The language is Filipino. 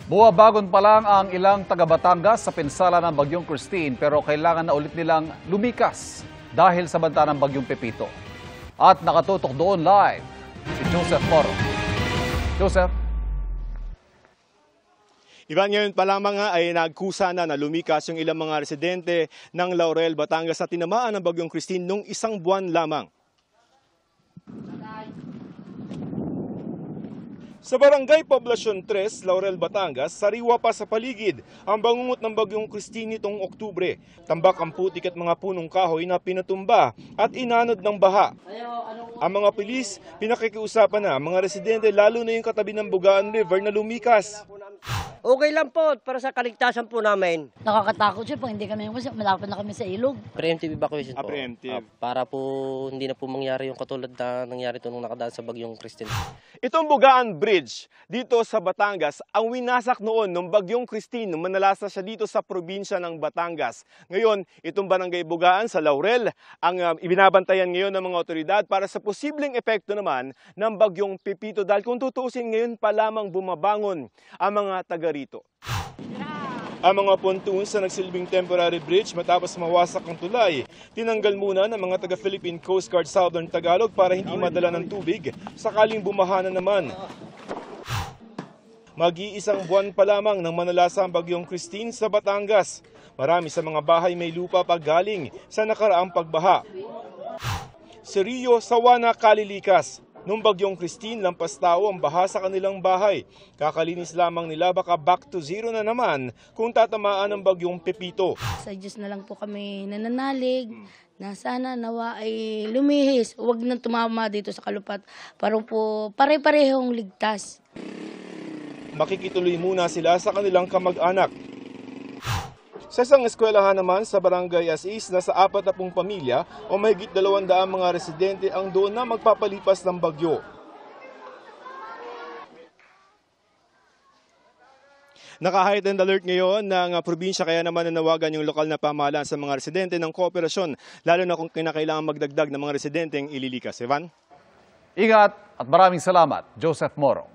Buwabagon pa lang ang ilang taga-Batangas sa pinsala ng Bagyong Christine pero kailangan na ulit nilang lumikas dahil sa banta ng Bagyong Pepito. At nakatutok doon live si Joseph Moro. Joseph? Ivan, ngayon pa lamang ay nagkusa na lumikas yung ilang mga residente ng Laurel, Batangas na tinamaan ng Bagyong Christine nung isang buwan lamang. Sa Barangay Poblacion 3, Laurel, Batangas, sariwa pa sa paligid ang bangungot ng Bagyong Christine nitong Oktubre. Tambak ang putik at mga punong kahoy na pinatumba at inanod ng baha. Ang mga pulis, pinakikiusapan na mga residente lalo na yung katabi ng Bugaan River na lumikas. Okay lang po, para sa kaligtasan po namin. Nakakatakot siya pag hindi kami kasi malapit na kami sa ilog. Preemptive evacuation po. Preemptive. Para po hindi na po mangyari yung katulad na nangyari ito nung nakadaan sa Bagyong Christine. Itong Bugaan Bridge dito sa Batangas ang winasak noon ng Bagyong Christine nung manalasa siya dito sa probinsya ng Batangas. Ngayon, itong Barangay Bugaan sa Laurel ang ibinabantayan ngayon ng mga otoridad para sa posibleng epekto naman ng Bagyong Pepito dahil kung tutuusin ngayon pa lamang bumabangon ang mga taga rito. Ang mga pontoons na nagsilbing temporary bridge matapos mawasak ang tulay, tinanggal muna ng mga taga-Philippine Coast Guard Southern Tagalog para hindi madala ng tubig sakaling bumaha na naman. Mag-iisang buwan pa lamang nang manalasa ang Bagyong Christine sa Batangas. Marami sa mga bahay may lupa pa galing sa nakaraang pagbaha. Si Rio Sawana Kalilikas. Nung Bagyong Christine, lampas tao ang baha sa kanilang bahay. Kakalinis lamang nila baka back to zero na naman kung tatamaan ng Bagyong Pepito. Sa Diyos na lang po kami nananalig na sana nawa ay lumihis. Huwag nang tumama dito sa Kalupat para po pare-parehong ligtas. Makikituloy muna sila sa kanilang kamag-anak. Sa isang eskwelahan naman sa Barangay Asis na sa 40 pamilya o mahigit 200 mga residente ang doon na magpapalipas ng bagyo. Naka-heightened alert ngayon ng probinsya kaya naman nanawagan yung lokal na pamahalaan sa mga residente ng kooperasyon lalo na kung kinakailangan magdagdag ng mga residenteng ililikas. Evan? Ingat at maraming salamat, Joseph Moro.